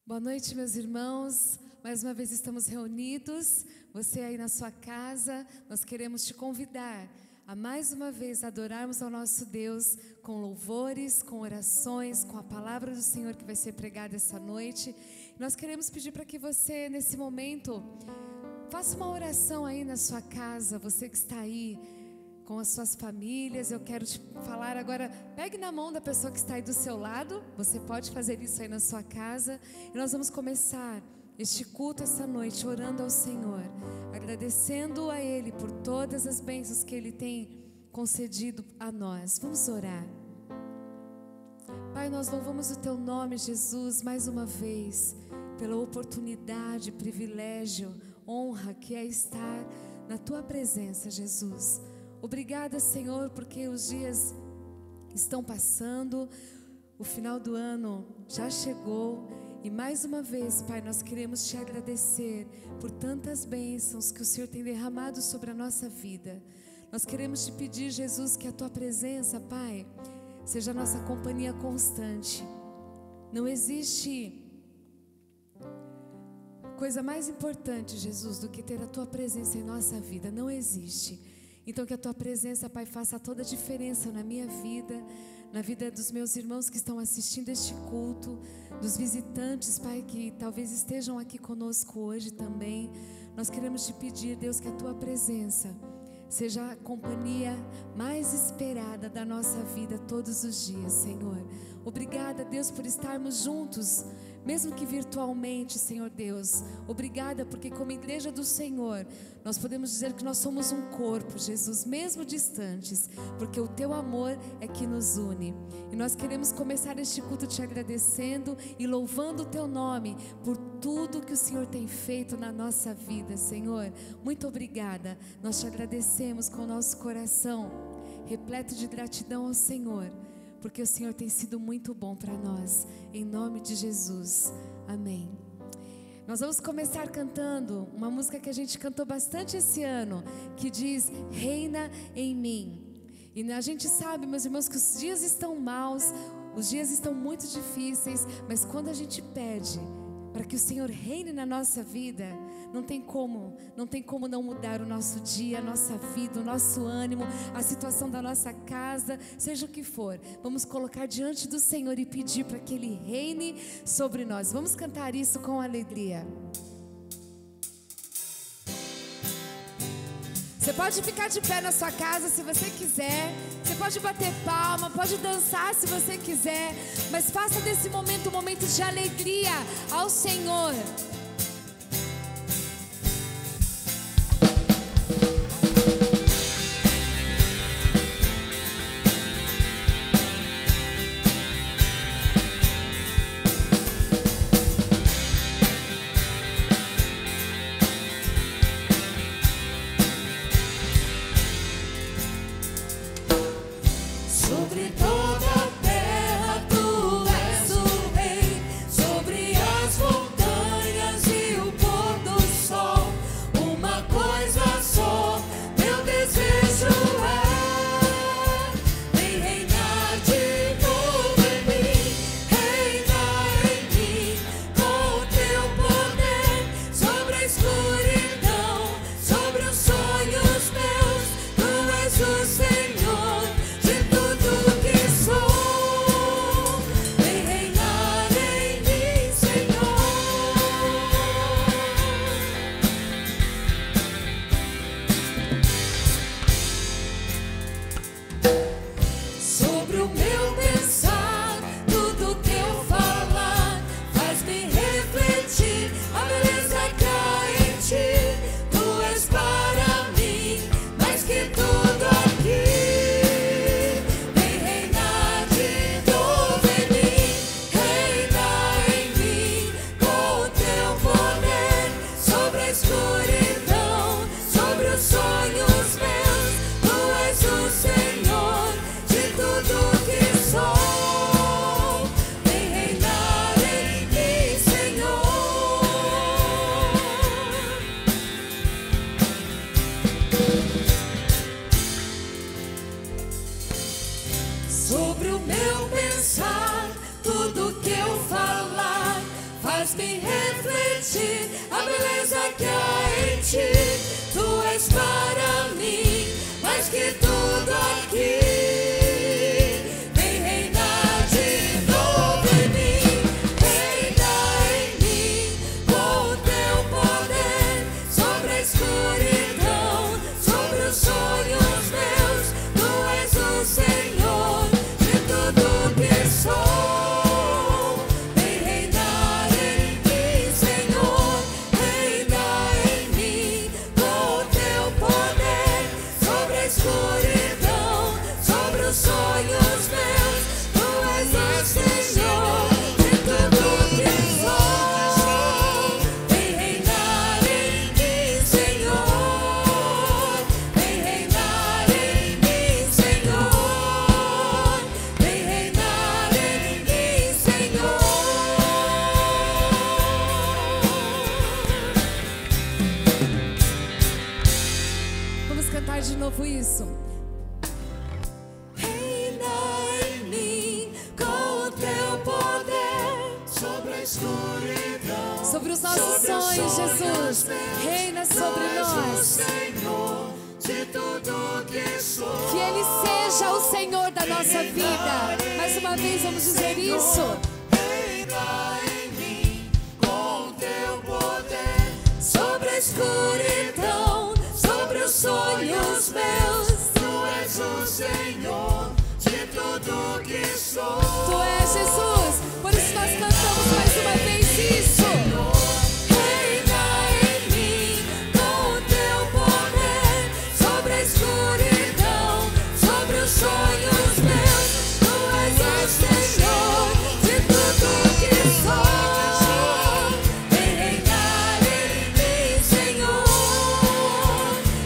Boa noite, meus irmãos. Mais uma vez estamos reunidos. Você aí na sua casa, nós queremos te convidar a mais uma vez adorarmos ao nosso Deus com louvores, com orações, com a palavra do Senhor que vai ser pregada essa noite. Nós queremos pedir para que você, nesse momento, faça uma oração aí na sua casa, você que está aí com as suas famílias. Eu quero te falar agora, pegue na mão da pessoa que está aí do seu lado, você pode fazer isso aí na sua casa, e nós vamos começar este culto essa noite orando ao Senhor, agradecendo a Ele por todas as bênçãos que Ele tem concedido a nós. Vamos orar. Pai, nós louvamos o Teu nome, Jesus, mais uma vez, pela oportunidade, privilégio, honra que é estar na Tua presença, Jesus. Obrigada, Senhor, porque os dias estão passando, o final do ano já chegou e mais uma vez, Pai, nós queremos Te agradecer por tantas bênçãos que o Senhor tem derramado sobre a nossa vida. Nós queremos Te pedir, Jesus, que a Tua presença, Pai, seja a nossa companhia constante. Não existe coisa mais importante, Jesus, do que ter a Tua presença em nossa vida. Não existe. Então que a Tua presença, Pai, faça toda a diferença na minha vida, na vida dos meus irmãos que estão assistindo este culto, dos visitantes, Pai, que talvez estejam aqui conosco hoje também. Nós queremos Te pedir, Deus, que a Tua presença seja a companhia mais esperada da nossa vida todos os dias, Senhor. Obrigada, Deus, por estarmos juntos, mesmo que virtualmente, Senhor Deus. Obrigada porque como igreja do Senhor, nós podemos dizer que nós somos um corpo, Jesus, mesmo distantes, porque o Teu amor é que nos une. E nós queremos começar este culto Te agradecendo e louvando o Teu nome por tudo que o Senhor tem feito na nossa vida, Senhor. Muito obrigada. Nós Te agradecemos com o nosso coração repleto de gratidão ao Senhor, porque o Senhor tem sido muito bom para nós, em nome de Jesus, amém. Nós vamos começar cantando uma música que a gente cantou bastante esse ano, que diz, reina em mim. E a gente sabe, meus irmãos, que os dias estão maus, os dias estão muito difíceis, mas quando a gente pede para que o Senhor reine na nossa vida, não tem como não mudar o nosso dia, a nossa vida, o nosso ânimo, a situação da nossa casa, seja o que for. Vamos colocar diante do Senhor e pedir para que Ele reine sobre nós. Vamos cantar isso com alegria. Você pode ficar de pé na sua casa se você quiser. Você pode bater palma, pode dançar se você quiser. Mas faça desse momento um momento de alegria ao Senhor. Sobre toda a terra Tu és o Rei, sobre as montanhas faz-me refletir a beleza que há em ti. Tu és para mim mais que tudo aqui. Vem reinar de novo em mim, reina em mim com o teu poder sobre a escuridão, sobre os sonhos meus. Tu és o Senhor de tudo que sou. Vem reinar em mim, Senhor, reina em mim com o teu poder sobre a escuridão, sobre os sonhos meus. Tu és o Senhor de tudo que sou. Vem reinar em mim, Senhor, vem reinar em mim, Senhor, vem reinar em mim, Senhor. Vamos cantar de novo isso. Reina em mim com o teu poder sobre a escuridão, sobre os nossos sonhos, Jesus. Reina sobre nós. Senhor de tudo que sou. Que Ele seja o Senhor da nossa vida. Mais uma vez vamos dizer isso. Reina em mim com o teu poder sobre a escuridão, sobre os sonhos meus. Tu és o Senhor de tudo que sou. Tu és Jesus, por isso nós cantamos mais uma vez isso. Reina em mim com o teu poder sobre a escuridão, sobre os sonhos meus. Tu és o Senhor de tudo que sou. Vem reinar em mim, Senhor,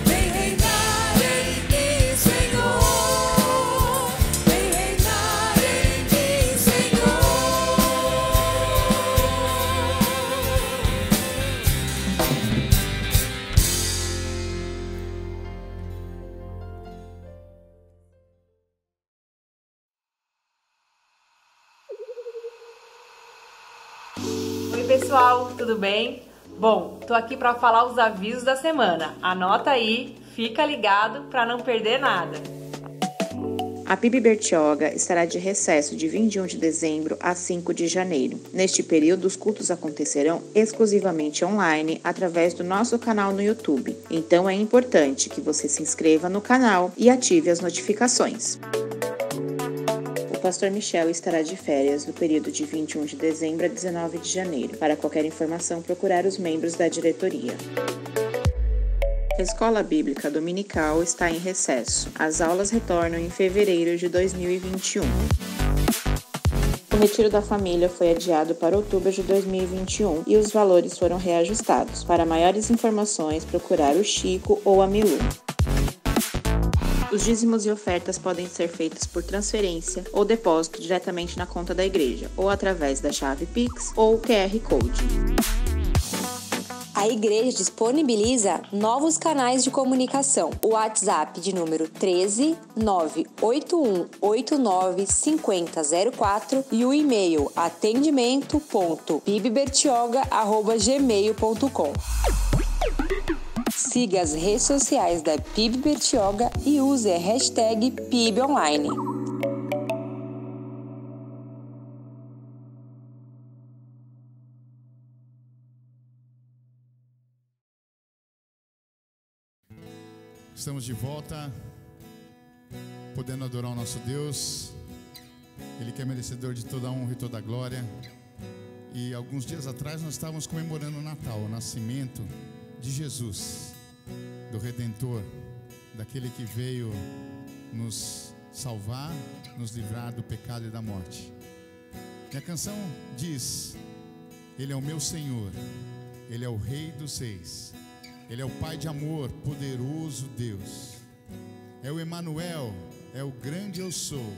vem reinar em mim, Senhor, vem reinar em mim, Senhor. Oi pessoal, tudo bem? Bom, tô aqui para falar os avisos da semana. Anota aí, fica ligado para não perder nada. A PIB Bertioga estará de recesso de 21 de dezembro a 5 de janeiro. Neste período, os cultos acontecerão exclusivamente online através do nosso canal no YouTube. Então é importante que você se inscreva no canal e ative as notificações. O pastor Michel estará de férias no período de 21 de dezembro a 19 de janeiro. Para qualquer informação, procurar os membros da diretoria. A Escola Bíblica Dominical está em recesso. As aulas retornam em fevereiro de 2021. O Retiro da Família foi adiado para outubro de 2021 e os valores foram reajustados. Para maiores informações, procurar o Chico ou a Milu. Os dízimos e ofertas podem ser feitos por transferência ou depósito diretamente na conta da igreja, ou através da chave Pix ou QR Code. A igreja disponibiliza novos canais de comunicação. O WhatsApp de número 13 98189 5004 e o e-mail atendimento.pibbertioga@gmail.com. Siga as redes sociais da PIB Bertioga e use a hashtag PIBOnline. Estamos de volta, podendo adorar o nosso Deus. Ele que é merecedor de toda a honra e toda a glória. E alguns dias atrás nós estávamos comemorando o Natal, o nascimento de Jesus, do Redentor, daquele que veio nos salvar, nos livrar do pecado e da morte. E a canção diz: Ele é o meu Senhor, Ele é o Rei dos Reis, Ele é o Pai de amor, poderoso Deus. É o Emanuel, é o grande eu sou.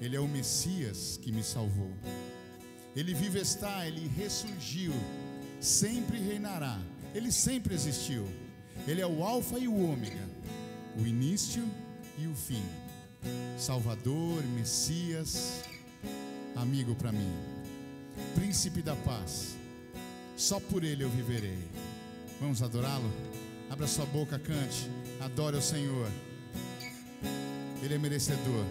Ele é o Messias que me salvou. Ele vive está, Ele ressurgiu, sempre reinará. Ele sempre existiu. Ele é o Alfa e o Ômega, o início e o fim. Salvador, Messias, amigo para mim, Príncipe da paz, Só por Ele eu viverei. Vamos adorá-lo? Abra sua boca, cante. Adore o Senhor. Ele é merecedor.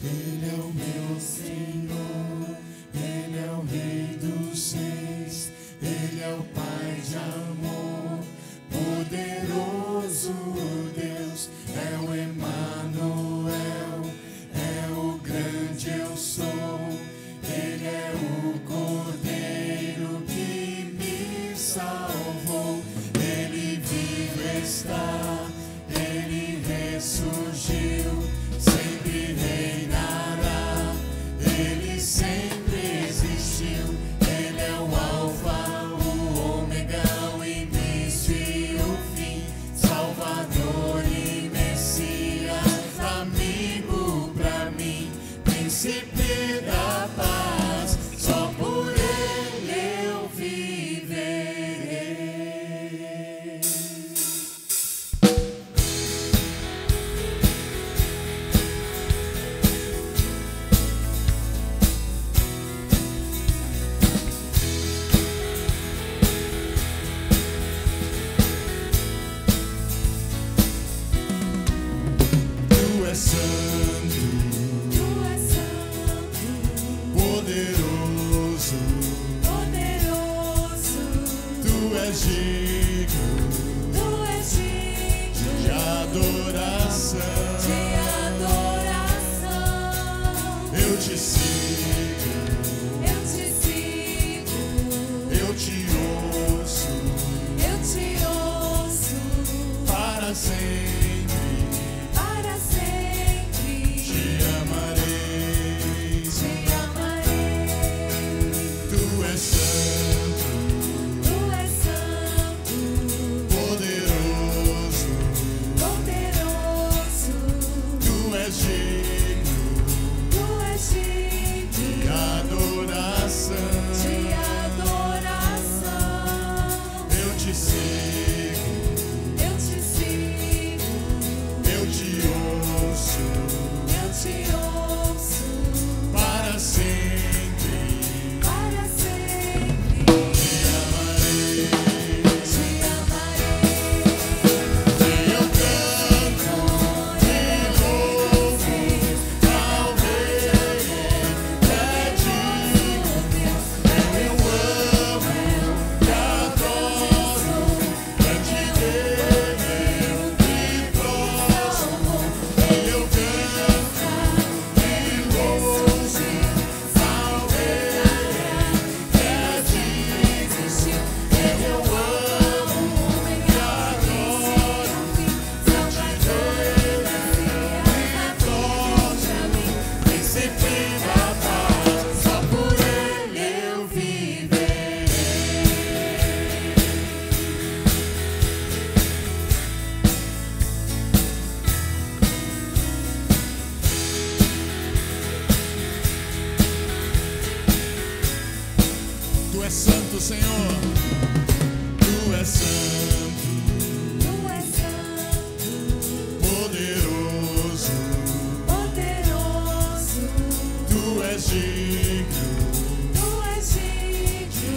Ele é o meu Senhor, Ele é o Rei dos Reis, Ele é o Pai de amor, poderoso Deus, é o Emanuel, é o grande eu sou, Ele é o Cordeiro que me salvou, Ele vive está, Ele ressurgiu, sempre reinará, Ele sempre existiu, Ele é o Alfa, o Ômega, o início e o fim, Salvador e Messias, amigo pra mim, Príncipe da paz, só por Ele eu viverei. Tu és santo, poderoso, tu és digno de adoração. Eu te sigo, eu te ouço, para sempre. Te amarei. Tu és santo, poderoso, tu és digno de adoração. Eu te sigo, eu te ouço, para sempre. Te amarei. E eu canto e louvo ao Rei, é digno. Eu amo e adoro, ante dele eu me prostro. E eu canto e louvo ao Rei, é digno. Eu amo e adoro, ante dele me prostro. Príncipe da paz, só por Ele eu viverei. Tu és santo, Senhor. Tu és santo, poderoso, tu és digno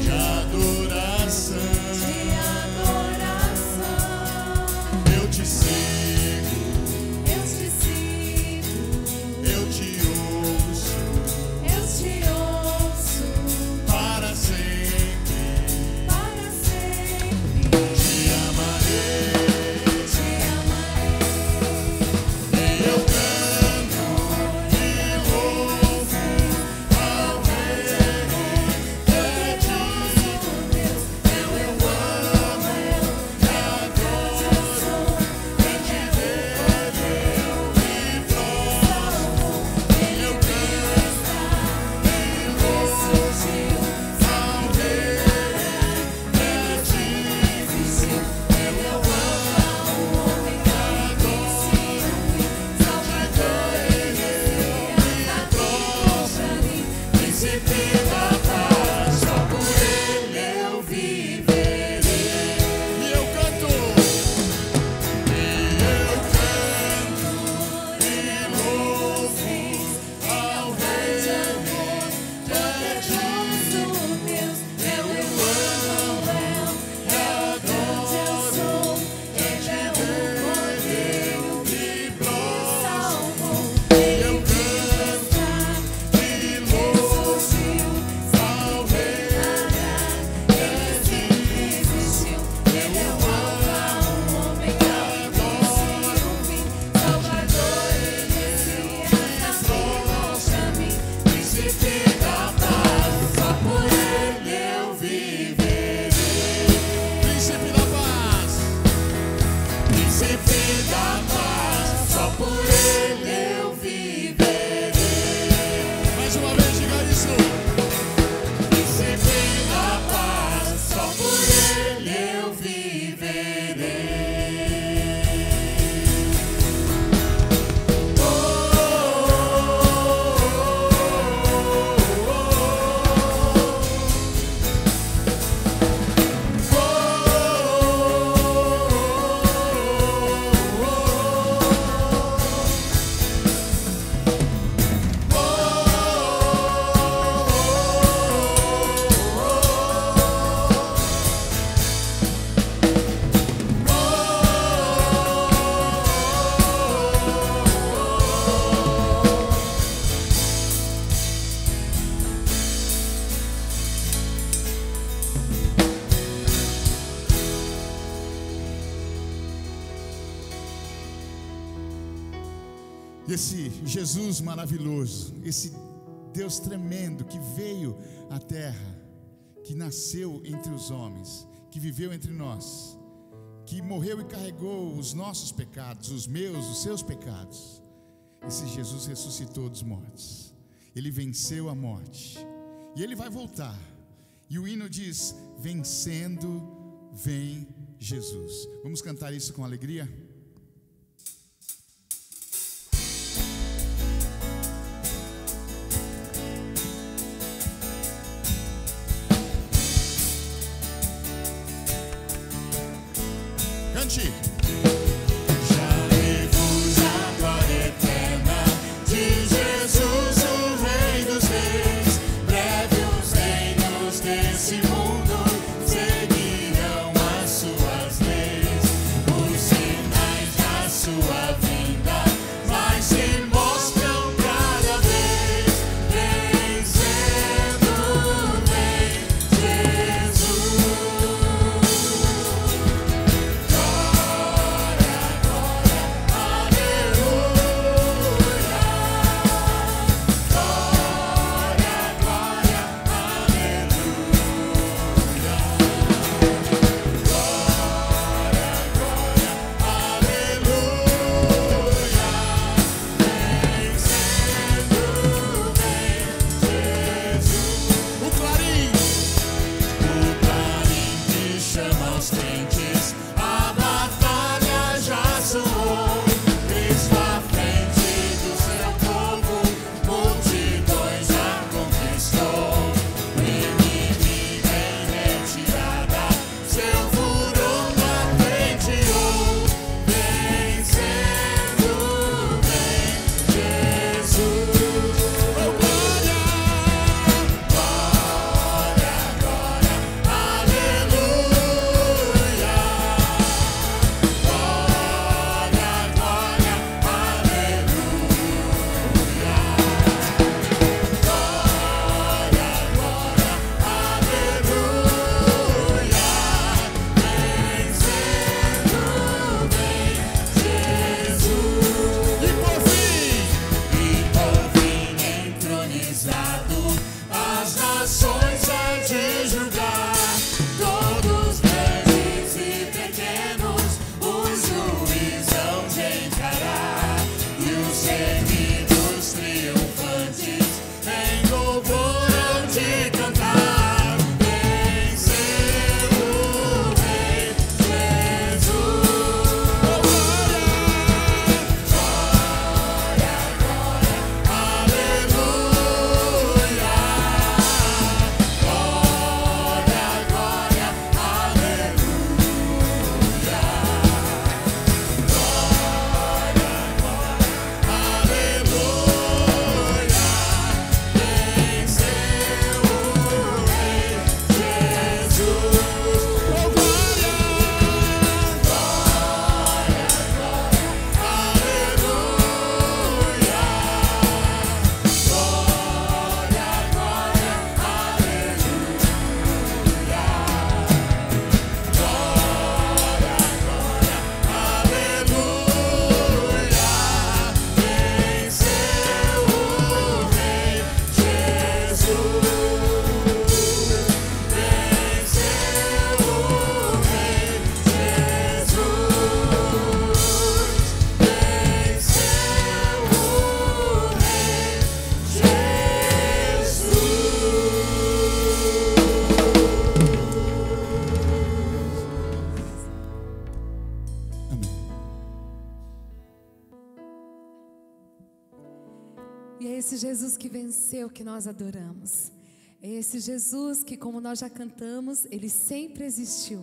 de adoração. Eu te sigo, eu te ouço, para sempre. Te amarei. E eu canto e louvo ao Rei, é digno. Eu amo e adoro, ante dele eu me prostro. E eu canto e louvo ao Rei, é digno. Eu amo e adoro, ante dele eu me prostro. Príncipe da paz, só por Ele eu viverei. E eu canto e louvo ao Rei, é digno. desse Jesus maravilhoso, esse Deus tremendo que veio à terra, que nasceu entre os homens, que viveu entre nós, que morreu e carregou os nossos pecados, os meus, os seus pecados. Esse Jesus ressuscitou dos mortos, ele venceu a morte e ele vai voltar. E o hino diz: vencendo vem Jesus. Vamos cantar isso com alegria? Cante! E é esse Jesus que venceu que nós adoramos. É esse Jesus que, como nós já cantamos, ele sempre existiu.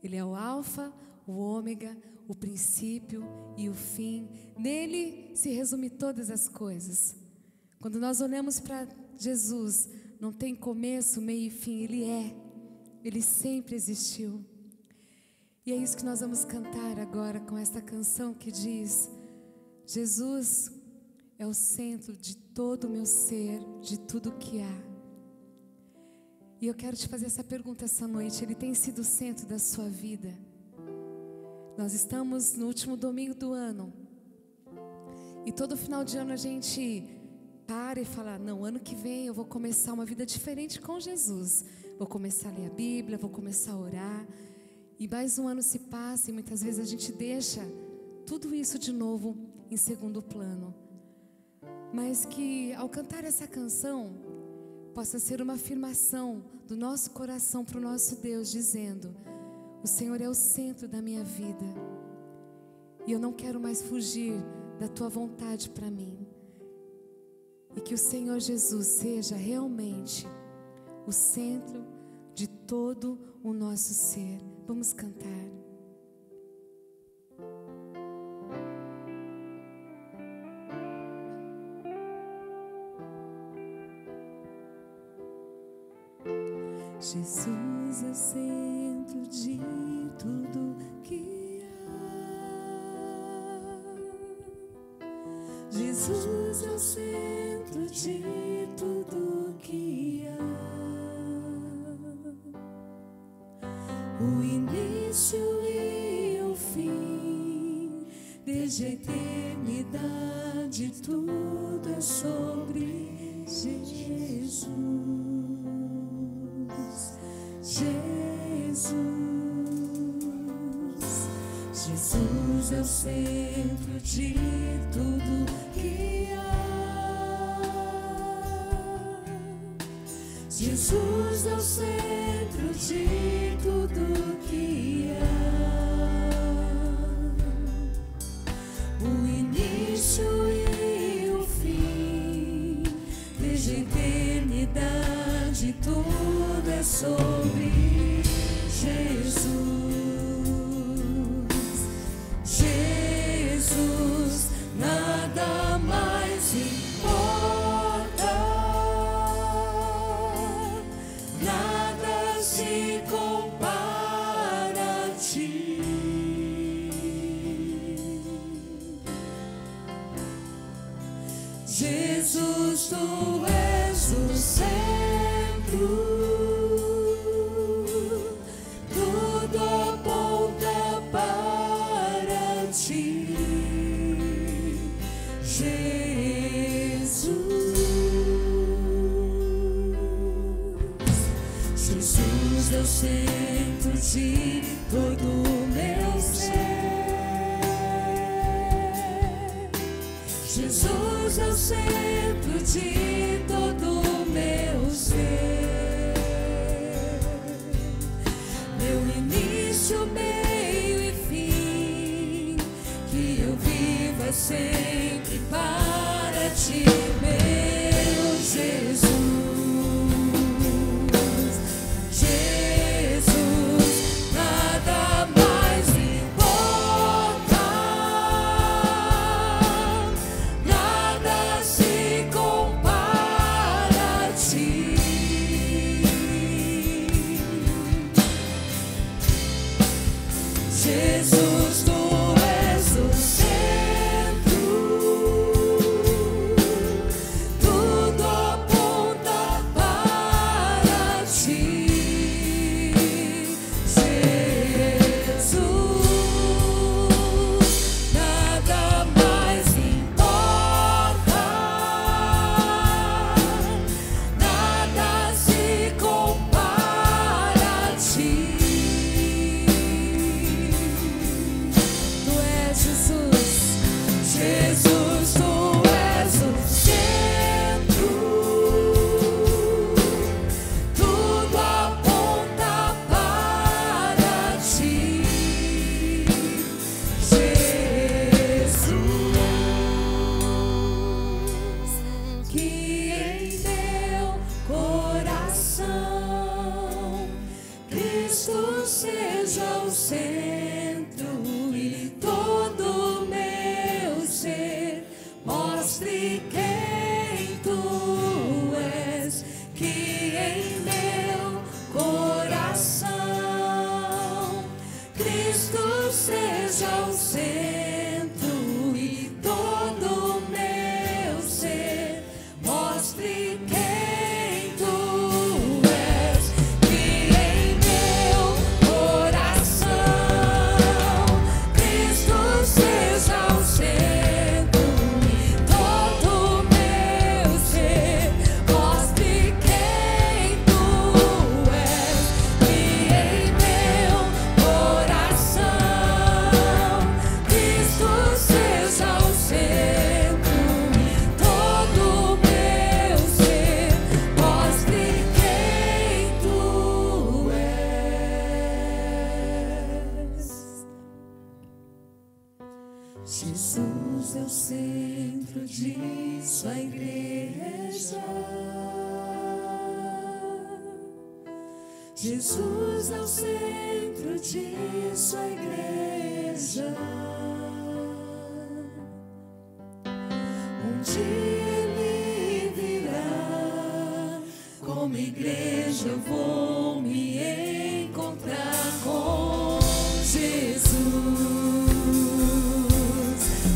Ele é o alfa, o ômega, o princípio e o fim. Nele se resume todas as coisas. Quando nós olhamos para Jesus, não tem começo, meio e fim. Ele sempre existiu. E é isso que nós vamos cantar agora com esta canção que diz: Jesus é o centro de todo o meu ser, de tudo que há. E eu quero te fazer essa pergunta essa noite: ele tem sido o centro da sua vida? Nós estamos no último domingo do ano E todo final de ano a gente para e fala: não, ano que vem eu vou começar uma vida diferente com Jesus. Vou começar a ler a Bíblia, vou começar a orar. E mais um ano se passa e muitas vezes a gente deixa tudo isso de novo em segundo plano. Mas que ao cantar essa canção possa ser uma afirmação do nosso coração para o nosso Deus, dizendo: o Senhor é o centro da minha vida e eu não quero mais fugir da tua vontade para mim. E que o Senhor Jesus seja realmente o centro de todo o nosso ser. Vamos cantar. Jesus é o centro de tudo que há. Jesus é o centro de tudo que há. O início e o fim, desde a eternidade, tudo é sobre Jesus. Jesus é o centro de tudo que há. Jesus é o centro de tudo que há. O início e o fim, desde a eternidade, tudo é sobre Jesus. Nada mais importa, nada se compara a ti. Jesus, tu és o centro, tudo aponta para ti. Jesus é o centro de todo o meu ser. Jesus é o centro de todo o meu ser. Meu início, meio e fim, que eu viva sempre para ti, meu Jesus. Nada se compara. Jesus é o centro de sua igreja. Um dia ele virá, como igreja eu vou me encontrar com Jesus.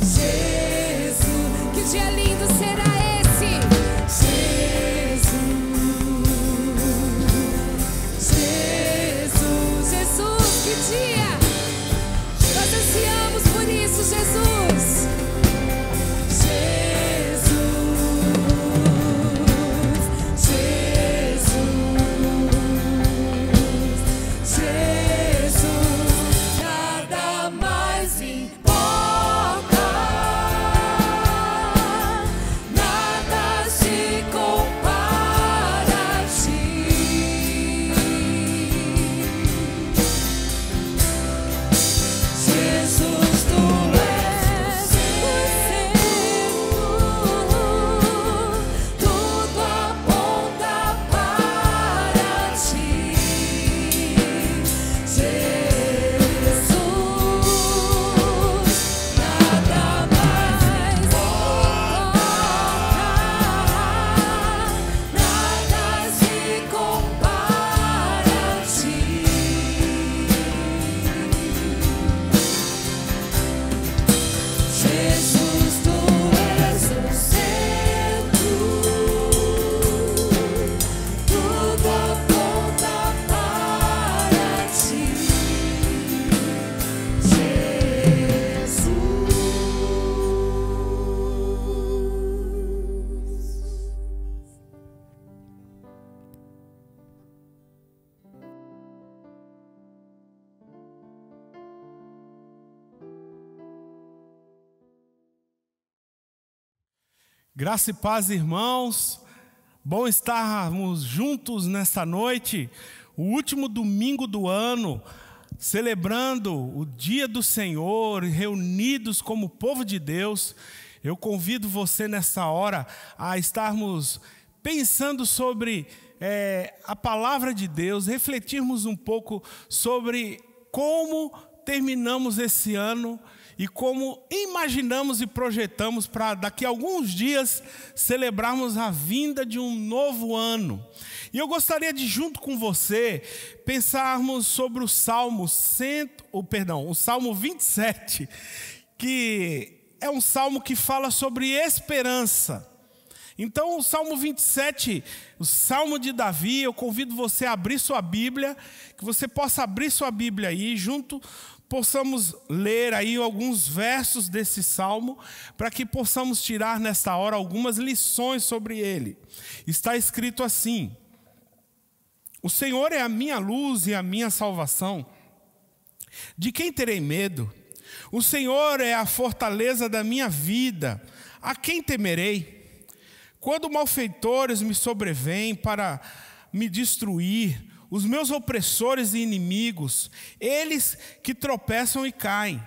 Jesus, Que dia lindo será esse? Jesus, Que dia! Nós ansiamos por isso, Jesus. Jesus, nada mais importa, nada se compara a ti. Jesus, tu és o centro, tudo aponta para ti. Jesus, nada mais importa, nada se compara a ti. Jesus, tu és o centro, tudo aponta para ti. Jesus. Graça e paz, irmãos. Bom estarmos juntos nesta noite, o último domingo do ano, celebrando o dia do Senhor, reunidos como povo de Deus. Eu convido você nessa hora a estarmos pensando sobre a palavra de Deus, refletirmos um pouco sobre como terminamos esse ano e como imaginamos e projetamos para daqui a alguns dias celebrarmos a vinda de um novo ano. E eu gostaria de, junto com você, pensarmos sobre o Salmo 27, que é um salmo que fala sobre esperança. Então, o Salmo 27, o Salmo de Davi, eu convido você a abrir sua Bíblia, que você possa abrir sua Bíblia aí, junto possamos ler aí alguns versos desse salmo, para que possamos tirar nesta hora algumas lições sobre ele. Está escrito assim: o Senhor é a minha luz e a minha salvação. De quem terei medo? O Senhor é a fortaleza da minha vida. A quem temerei? Quando malfeitores me sobrevêm para me destruir, os meus opressores e inimigos, eles que tropeçam e caem.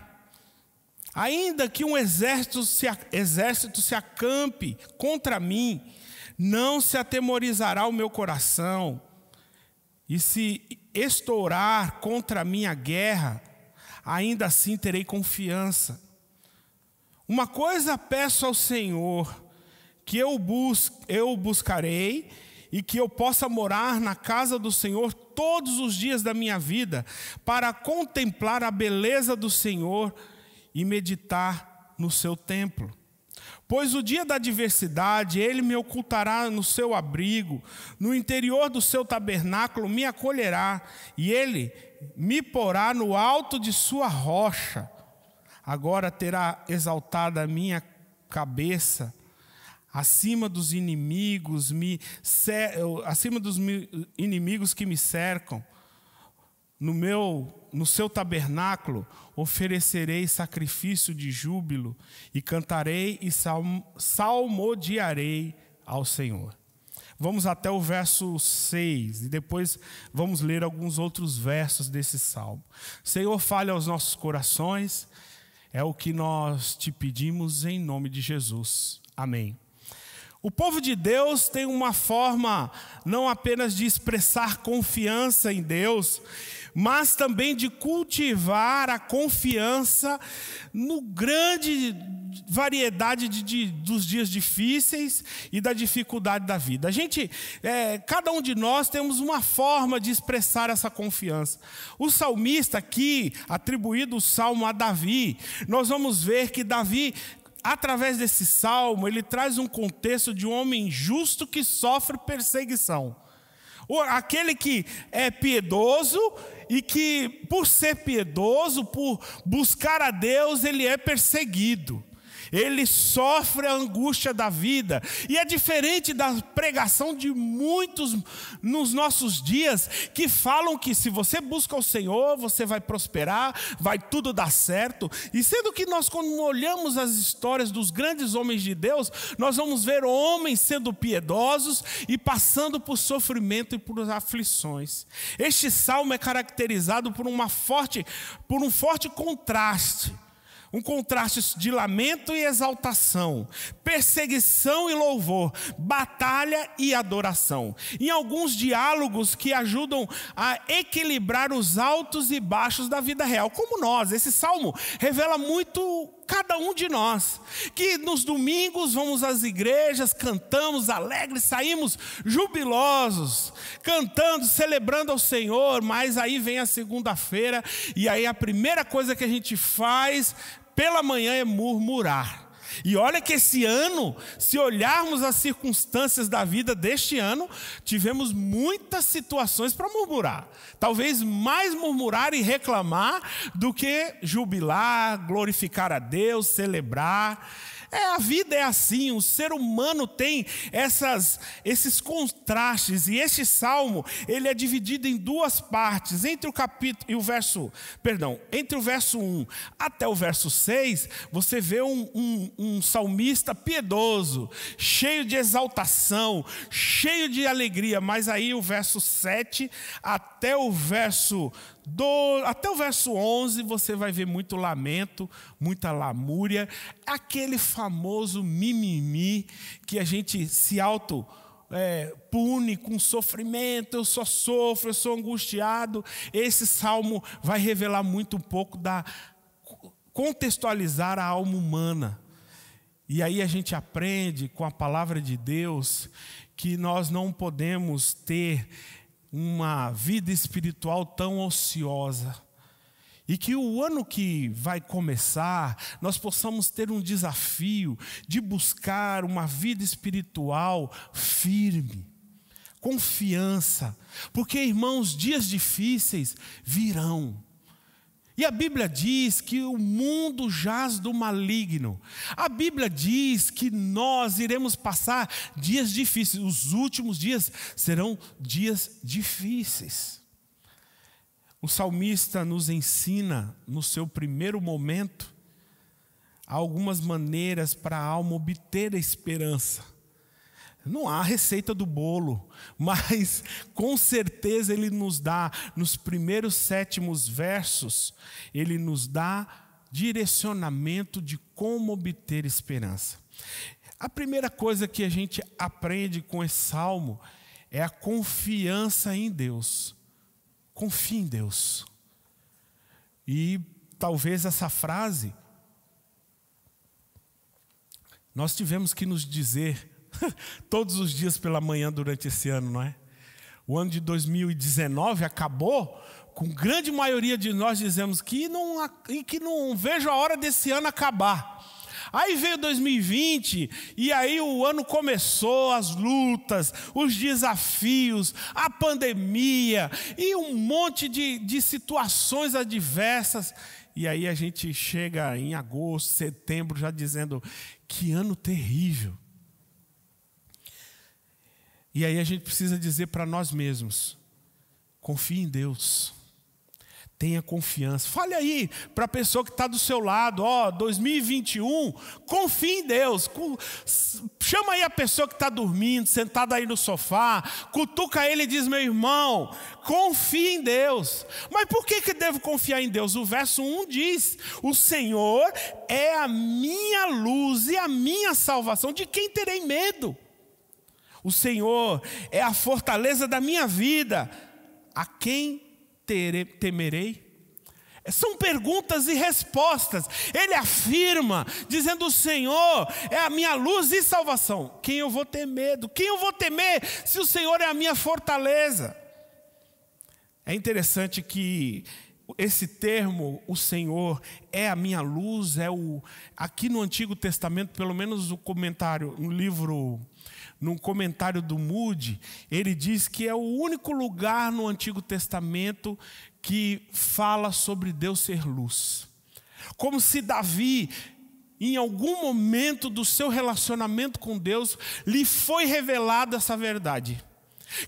Ainda que um exército se acampe contra mim, não se atemorizará o meu coração. E se estourar contra a minha guerra, ainda assim terei confiança. Uma coisa peço ao Senhor, que eu buscarei, e que eu possa morar na casa do Senhor todos os dias da minha vida, para contemplar a beleza do Senhor e meditar no seu templo. Pois o dia da adversidade, Ele me ocultará no seu abrigo, no interior do seu tabernáculo me acolherá, e Ele me porá no alto de sua rocha. Agora terá exaltada a minha cabeça acima dos inimigos que me cercam. No seu tabernáculo oferecerei sacrifício de júbilo e cantarei e salmodiarei ao Senhor. Vamos até o verso 6 e depois vamos ler alguns outros versos desse salmo. Senhor, fale aos nossos corações, é o que nós te pedimos em nome de Jesus. Amém. O povo de Deus tem uma forma não apenas de expressar confiança em Deus, mas também de cultivar a confiança no grande variedade dos dias difíceis e da dificuldade da vida. Cada um de nós temos uma forma de expressar essa confiança. O salmista aqui, atribuído o salmo a Davi, nós vamos ver que Davi, através desse salmo, ele traz um contexto de um homem justo que sofre perseguição. Aquele que é piedoso e que, por ser piedoso, por buscar a Deus, ele é perseguido. Ele sofre a angústia da vida. E é diferente da pregação de muitos nos nossos dias, que falam que se você busca o Senhor, você vai prosperar, vai tudo dar certo. E sendo que nós, quando olhamos as histórias dos grandes homens de Deus, nós vamos ver homens sendo piedosos e passando por sofrimento e por aflições. Este salmo é caracterizado por um forte contraste. Um contraste de lamento e exaltação, perseguição e louvor, batalha e adoração. Em alguns diálogos que ajudam a equilibrar os altos e baixos da vida real. Como nós, esse salmo revela muito cada um de nós, que nos domingos vamos às igrejas, cantamos alegres, saímos jubilosos, cantando, celebrando ao Senhor, mas aí vem a segunda-feira e aí a primeira coisa que a gente faz pela manhã é murmurar. E olha que esse ano, se olharmos as circunstâncias da vida deste ano, tivemos muitas situações para murmurar. Talvez mais murmurar e reclamar do que jubilar, glorificar a Deus, celebrar. A vida é assim, o ser humano tem esses contrastes. E este salmo, ele é dividido em duas partes. Entre o verso 1 até o verso 6, você vê um salmista piedoso, cheio de exaltação, cheio de alegria. Mas aí o verso 7 até o verso 11, você vai ver muito lamento, muita lamúria, aquele famoso mimimi que a gente se pune com sofrimento, eu só sofro, eu sou angustiado. Esse salmo vai revelar muito um pouco contextualizar a alma humana. E aí a gente aprende com a palavra de Deus que nós não podemos ter uma vida espiritual tão ociosa. E que o ano que vai começar, nós possamos ter um desafio de buscar uma vida espiritual firme, confiança. Porque, irmãos, dias difíceis virão. E a Bíblia diz que o mundo jaz do maligno. A Bíblia diz que nós iremos passar dias difíceis. Os últimos dias serão dias difíceis. O salmista nos ensina, no seu primeiro momento, algumas maneiras para a alma obter a esperança. Não há receita do bolo, mas com certeza ele nos dá, nos primeiros 7 versos, ele nos dá direcionamento de como obter esperança. A primeira coisa que a gente aprende com esse salmo é a confiança em Deus. Confie em Deus. E talvez essa frase nós tivemos que nos dizer todos os dias pela manhã durante esse ano, não é? O ano de 2019 acabou, com grande maioria de nós dizemos que não vejo a hora desse ano acabar. Aí veio 2020 e aí o ano começou, as lutas, os desafios, a pandemia e um monte de situações adversas. E aí a gente chega em agosto, setembro já dizendo que ano terrível. E aí a gente precisa dizer para nós mesmos, confie em Deus, tenha confiança. Fale aí para a pessoa que está do seu lado, 2021, confie em Deus. Chama aí a pessoa que está dormindo, sentada aí no sofá, cutuca ele e diz, meu irmão, confie em Deus. Mas por que devo confiar em Deus? O verso 1 diz, o Senhor é a minha luz e a minha salvação, de quem terei medo? O Senhor é a fortaleza da minha vida. A quem temerei? São perguntas e respostas. Ele afirma, dizendo: o Senhor é a minha luz e salvação. Quem eu vou ter medo? Quem eu vou temer se o Senhor é a minha fortaleza? É interessante que esse termo, o Senhor é a minha luz, aqui no Antigo Testamento, pelo menos no comentário, no comentário do Moody, ele diz que é o único lugar no Antigo Testamento que fala sobre Deus ser luz. Como se Davi, em algum momento do seu relacionamento com Deus, lhe foi revelada essa verdade.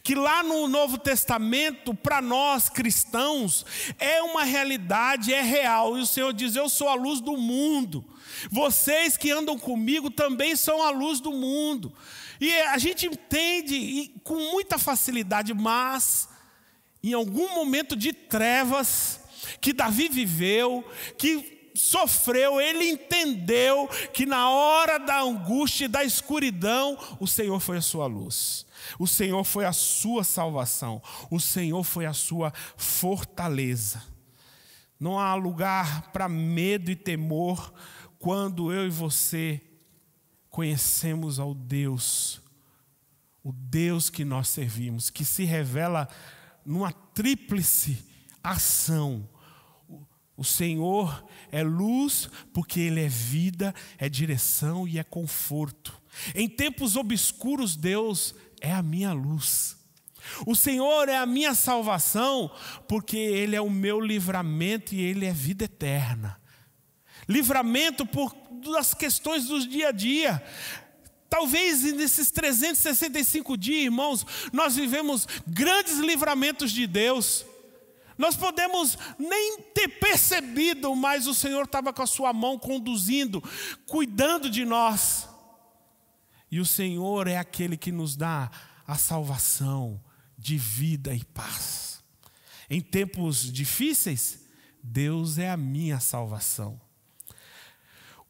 Que lá no Novo Testamento, para nós cristãos, é uma realidade, é real. E o Senhor diz: eu sou a luz do mundo. Vocês que andam comigo também são a luz do mundo. E a gente entende com muita facilidade, mas em algum momento de trevas que Davi viveu, que sofreu, ele entendeu que na hora da angústia e da escuridão, o Senhor foi a sua luz. O Senhor foi a sua salvação. O Senhor foi a sua fortaleza. Não há lugar para medo e temor quando eu e você conhecemos ao Deus, o Deus que nós servimos, que se revela numa tríplice ação. O Senhor é luz porque Ele é vida, é direção e é conforto. Em tempos obscuros, Deus é a minha luz. O Senhor é a minha salvação porque Ele é o meu livramento e Ele é vida eterna. Livramento das questões do dia a dia. Talvez nesses 365 dias, irmãos, nós vivemos grandes livramentos de Deus. Nós podemos nem ter percebido, mas o Senhor estava com a sua mão conduzindo, cuidando de nós. E o Senhor é aquele que nos dá a salvação de vida e paz. Em tempos difíceis, Deus é a minha salvação.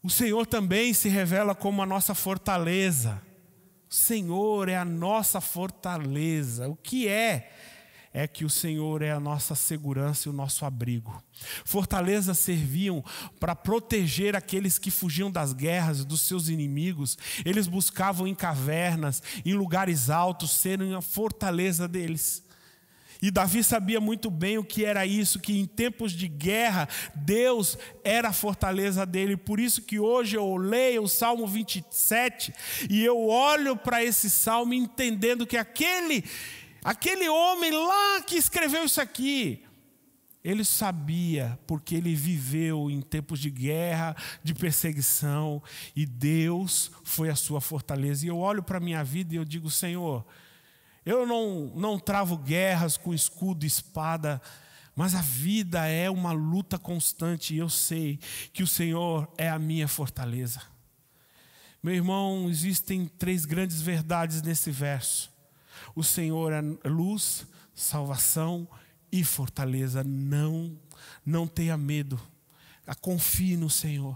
O Senhor também se revela como a nossa fortaleza. O Senhor é a nossa fortaleza. O que é? É que o Senhor é a nossa segurança e o nosso abrigo. Fortalezas serviam para proteger aqueles que fugiam das guerras, dos seus inimigos. Eles buscavam em cavernas, em lugares altos, serem a fortaleza deles. E Davi sabia muito bem o que era isso, que em tempos de guerra, Deus era a fortaleza dele. Por isso que hoje eu leio o Salmo 27 e eu olho para esse salmo entendendo que aquele homem lá que escreveu isso aqui, ele sabia, porque ele viveu em tempos de guerra, de perseguição, e Deus foi a sua fortaleza. E eu olho para a minha vida e eu digo: Senhor, eu não travo guerras com escudo e espada, mas a vida é uma luta constante, e eu sei que o Senhor é a minha fortaleza. Meu irmão, existem 3 grandes verdades nesse verso. O Senhor é luz, salvação e fortaleza. Não tenha medo. Confie no Senhor.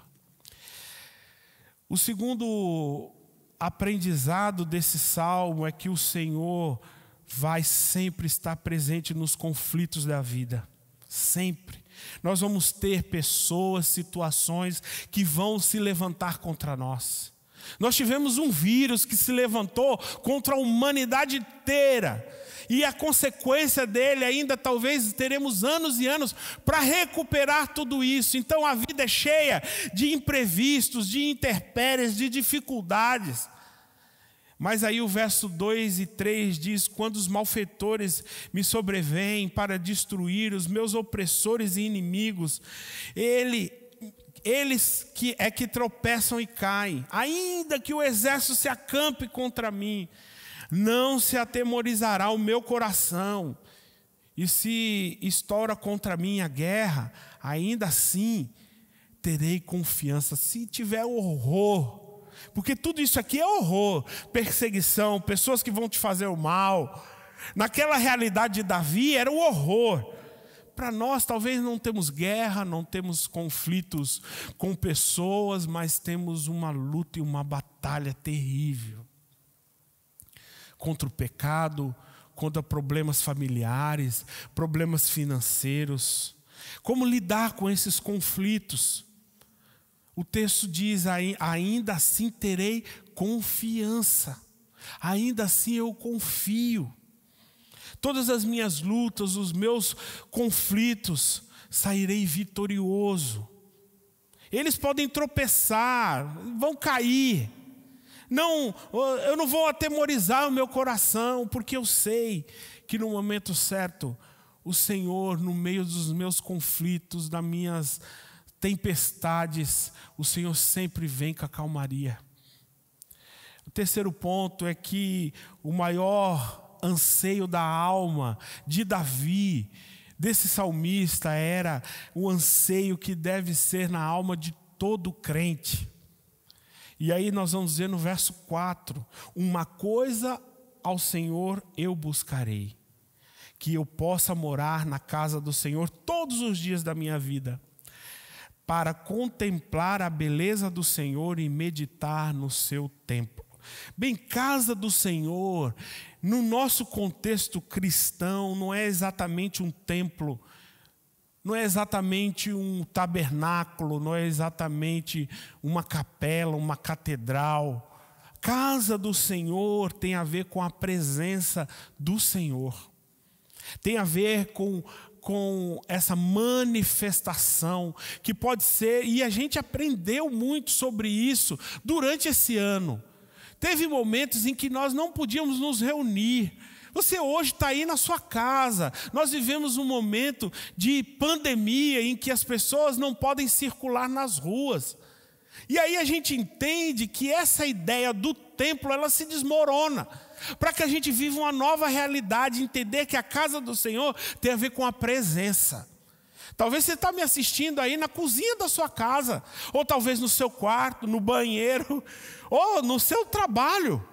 O segundo aprendizado desse salmo é que o Senhor vai sempre estar presente nos conflitos da vida. Sempre. Nós vamos ter pessoas, situações que vão se levantar contra nós. Nós tivemos um vírus que se levantou contra a humanidade inteira. E a consequência dele ainda talvez teremos anos e anos para recuperar tudo isso. Então a vida é cheia de imprevistos, de intempéries, de dificuldades. Mas aí o verso 2 e 3 diz: quando os malfeitores me sobrevêm para destruir os meus opressores e inimigos, eles que tropeçam e caem, ainda que o exército se acampe contra mim, não se atemorizará o meu coração. E se estoura contra mim a guerra, ainda assim terei confiança. Se tiver horror, porque tudo isso aqui é horror, perseguição, pessoas que vão te fazer o mal. Naquela realidade de Davi era o horror. Para nós talvez não temos guerra, não temos conflitos com pessoas, mas temos uma luta e uma batalha terrível. contra o pecado, contra problemas familiares, problemas financeiros. Como lidar com esses conflitos? O texto diz, ainda assim terei confiança. Ainda assim eu confio. Todas as minhas lutas, os meus conflitos, sairei vitorioso. Eles podem tropeçar, vão cair. Não, eu não vou atemorizar o meu coração, porque eu sei que no momento certo, o Senhor, no meio dos meus conflitos, das minhas tempestades, o Senhor sempre vem com a calmaria. O terceiro ponto é que o maior anseio da alma de Davi, desse salmista, era o anseio que deve ser na alma de todo crente. E aí nós vamos ver no verso 4, uma coisa ao Senhor eu buscarei, que eu possa morar na casa do Senhor todos os dias da minha vida, para contemplar a beleza do Senhor e meditar no seu templo. Bem, casa do Senhor, no nosso contexto cristão, não é exatamente um templo, não é exatamente um tabernáculo, não é exatamente uma capela, uma catedral. Casa do Senhor tem a ver com a presença do Senhor. Tem a ver com essa manifestação que pode ser, e a gente aprendeu muito sobre isso durante esse ano. Teve momentos em que nós não podíamos nos reunir. Você hoje está aí na sua casa. Nós vivemos um momento de pandemia em que as pessoas não podem circular nas ruas. E aí a gente entende que essa ideia do templo, ela se desmorona. Para que a gente viva uma nova realidade, entender que a casa do Senhor tem a ver com a presença. Talvez você está me assistindo aí na cozinha da sua casa, ou talvez no seu quarto, no banheiro, ou no seu trabalho,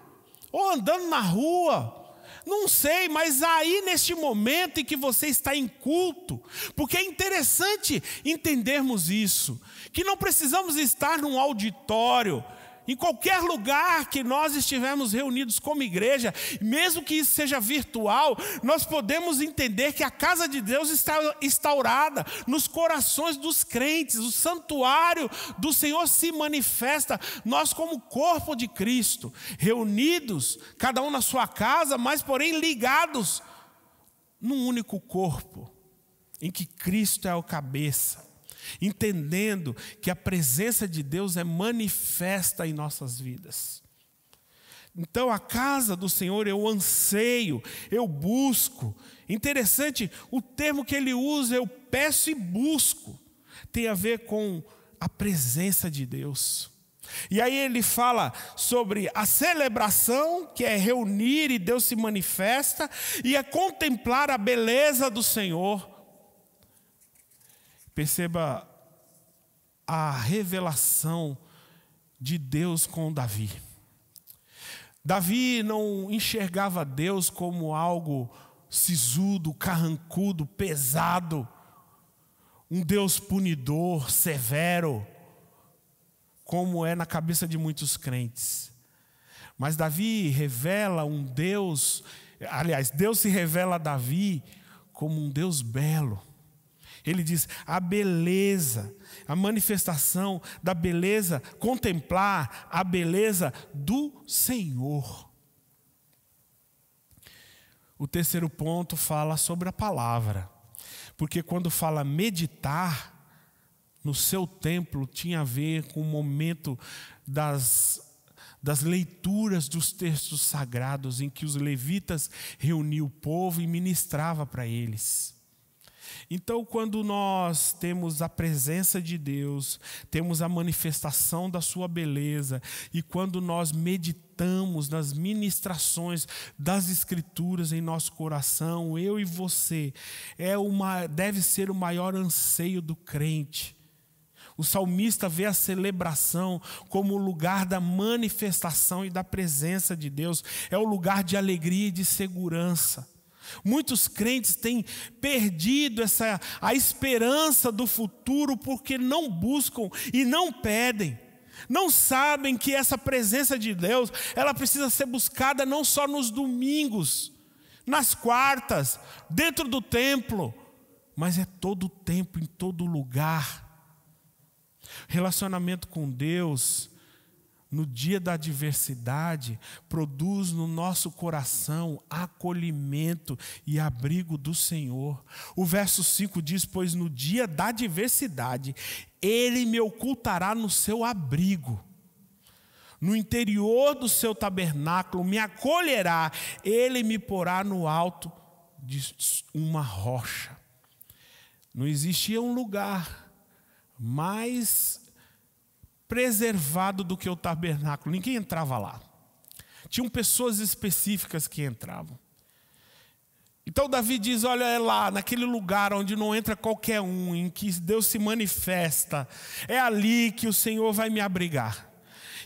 ou andando na rua. Não sei, mas aí neste momento em que você está em culto, porque é interessante entendermos isso, que não precisamos estar num auditório, em qualquer lugar que nós estivermos reunidos como igreja, mesmo que isso seja virtual, nós podemos entender que a casa de Deus está instaurada nos corações dos crentes, o santuário do Senhor se manifesta, nós como corpo de Cristo, reunidos, cada um na sua casa, mas porém ligados num único corpo, em que Cristo é o cabeça. Entendendo que a presença de Deus é manifesta em nossas vidas. Então a casa do Senhor eu anseio, eu busco. Interessante, o termo que ele usa, eu peço e busco, tem a ver com a presença de Deus. E aí ele fala sobre a celebração, que é reunir e Deus se manifesta, e é contemplar a beleza do Senhor. Perceba a revelação de Deus com Davi. Davi não enxergava Deus como algo sisudo, carrancudo, pesado, um Deus punidor, severo, como é na cabeça de muitos crentes. Mas Davi revela um Deus, aliás, Deus se revela a Davi como um Deus belo. Ele diz, a beleza, a manifestação da beleza, contemplar a beleza do Senhor. O terceiro ponto fala sobre a palavra. Porque quando fala meditar, no seu templo tinha a ver com o momento das leituras dos textos sagrados, em que os levitas reuniam o povo e ministravam para eles. Então, quando nós temos a presença de Deus, temos a manifestação da sua beleza, e quando nós meditamos nas ministrações das Escrituras em nosso coração, eu e você, deve ser o maior anseio do crente. O salmista vê a celebração como o lugar da manifestação e da presença de Deus, é o lugar de alegria e de segurança. Muitos crentes têm perdido a esperança do futuro porque não buscam e não pedem. Não sabem que essa presença de Deus, ela precisa ser buscada não só nos domingos, nas quartas, dentro do templo, mas é todo o tempo, em todo lugar. Relacionamento com Deus, no dia da adversidade, produz no nosso coração acolhimento e abrigo do Senhor. O verso 5 diz: pois no dia da adversidade, Ele me ocultará no seu abrigo. No interior do seu tabernáculo me acolherá, Ele me porá no alto de uma rocha. Não existia um lugar mais preservado do que o tabernáculo. Ninguém entrava lá. Tinham pessoas específicas que entravam. Então Davi diz: olha, é lá, naquele lugar onde não entra qualquer um, em que Deus se manifesta, é ali que o Senhor vai me abrigar.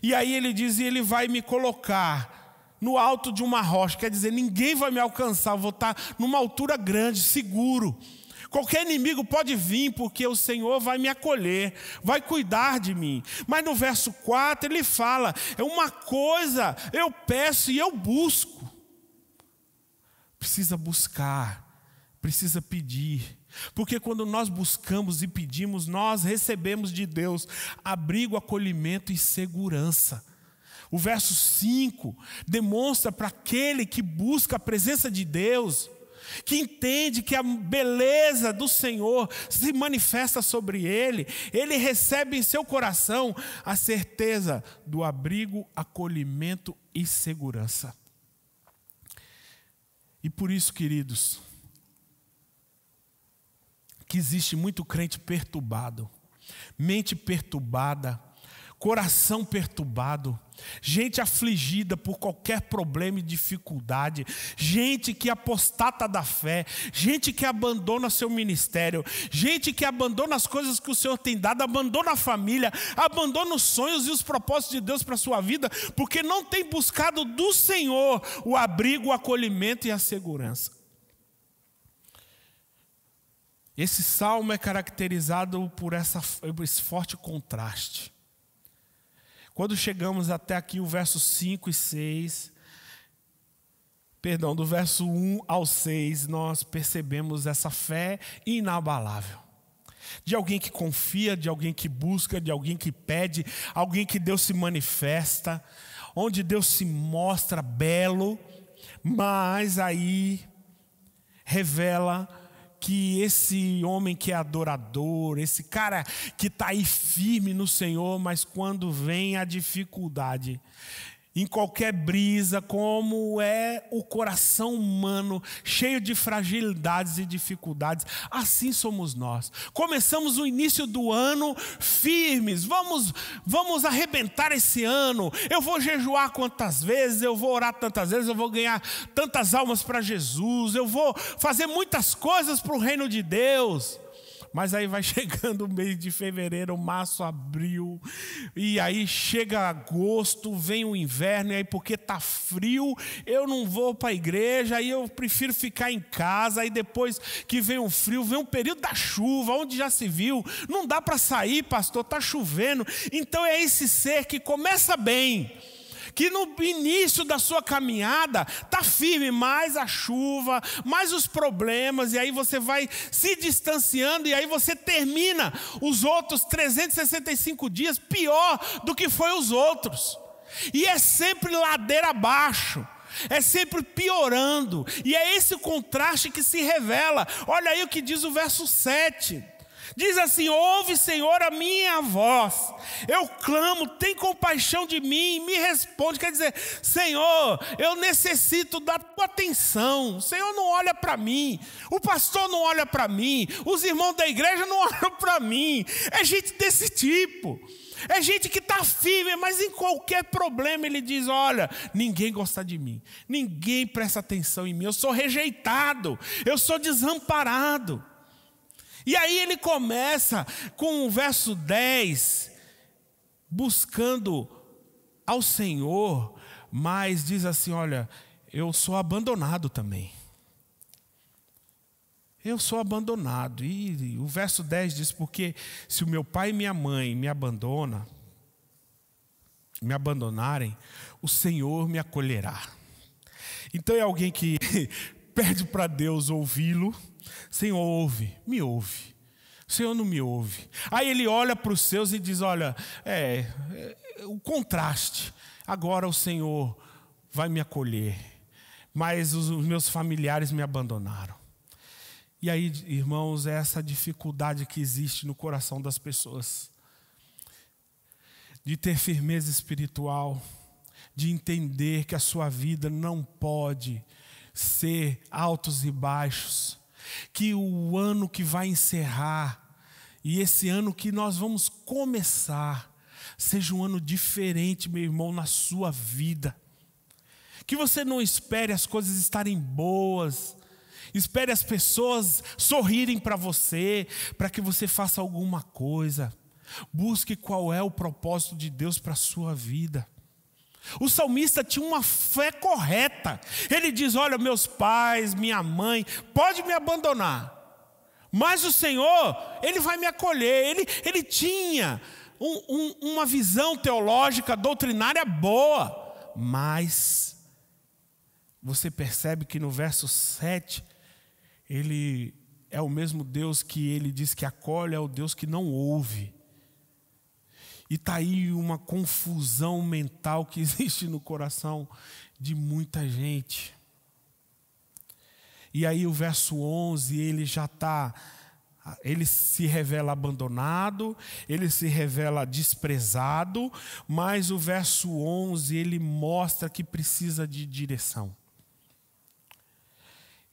E aí ele diz: e Ele vai me colocar no alto de uma rocha. Quer dizer, ninguém vai me alcançar, eu vou estar numa altura grande, seguro. Qualquer inimigo pode vir, porque o Senhor vai me acolher, vai cuidar de mim. Mas no verso 4 ele fala: é uma coisa eu peço e eu busco. Precisa buscar, precisa pedir. Porque quando nós buscamos e pedimos, nós recebemos de Deus abrigo, acolhimento e segurança. O verso 5 demonstra para aquele que busca a presença de Deus, que entende que a beleza do Senhor se manifesta sobre ele, ele recebe em seu coração a certeza do abrigo, acolhimento e segurança. E por isso, queridos, que existe muito crente perturbado, mente perturbada, coração perturbado, gente afligida por qualquer problema e dificuldade, gente que apostata da fé, gente que abandona seu ministério, gente que abandona as coisas que o Senhor tem dado, abandona a família, abandona os sonhos e os propósitos de Deus para a sua vida, porque não tem buscado do Senhor o abrigo, o acolhimento e a segurança. Esse salmo é caracterizado por esse forte contraste. Quando chegamos até aqui, o verso 5 e 6, do verso 1 ao 6, nós percebemos essa fé inabalável. De alguém que confia, de alguém que busca, de alguém que pede, alguém que Deus se manifesta, onde Deus se mostra belo, mas aí revela que esse homem que é adorador, esse cara que está aí firme no Senhor, mas quando vem a dificuldade, em qualquer brisa, como é o coração humano, cheio de fragilidades e dificuldades, assim somos nós. Começamos o início do ano firmes, vamos arrebentar esse ano, eu vou jejuar quantas vezes, eu vou orar tantas vezes, eu vou ganhar tantas almas para Jesus, eu vou fazer muitas coisas para o reino de Deus. Mas aí vai chegando o mês de fevereiro, março, abril, e aí chega agosto, vem o inverno, e aí porque está frio, eu não vou para a igreja, aí eu prefiro ficar em casa, aí depois que vem o frio, vem um período da chuva, onde já se viu, não dá para sair, pastor, está chovendo. Então é esse ser que começa bem, que no início da sua caminhada está firme, mais a chuva, mais os problemas, e aí você vai se distanciando, e aí você termina os outros 365 dias pior do que foi os outros. E é sempre ladeira abaixo, é sempre piorando, e é esse contraste que se revela. Olha aí o que diz o verso 7. Diz assim: ouve, Senhor, a minha voz, eu clamo, tem compaixão de mim, me responde. Quer dizer, Senhor, eu necessito da tua atenção. O Senhor não olha para mim, o pastor não olha para mim, os irmãos da igreja não olham para mim. É gente desse tipo, é gente que está firme, mas em qualquer problema ele diz: olha, ninguém gosta de mim, ninguém presta atenção em mim, eu sou rejeitado, eu sou desamparado. E aí ele começa com o verso 10, buscando ao Senhor, mas diz assim: olha, eu sou abandonado também. Eu sou abandonado. E o verso 10 diz: porque se o meu pai e minha mãe me abandonam, me abandonarem, o Senhor me acolherá. Então é alguém que pede para Deus ouvi-lo. Senhor, ouve, me ouve. O Senhor não me ouve. Aí ele olha para os seus e diz, olha, o contraste. Agora o Senhor vai me acolher, mas os meus familiares me abandonaram. E aí, irmãos, é essa dificuldade que existe no coração das pessoas. De ter firmeza espiritual, de entender que a sua vida não pode ser altos e baixos, que o ano que vai encerrar e esse ano que nós vamos começar seja um ano diferente, meu irmão, na sua vida. Que você não espere as coisas estarem boas, espere as pessoas sorrirem para você, para que você faça alguma coisa. Busque qual é o propósito de Deus para a sua vida. O salmista tinha uma fé correta. Ele diz, olha, meus pais, minha mãe, pode me abandonar, mas o Senhor, Ele vai me acolher. Ele tinha uma visão teológica, doutrinária boa, mas você percebe que no verso 7, Ele é o mesmo Deus que Ele diz que acolhe, é o Deus que não ouve. E está aí uma confusão mental que existe no coração de muita gente. E aí o verso 11, ele se revela abandonado, ele se revela desprezado, mas o verso 11, ele mostra que precisa de direção.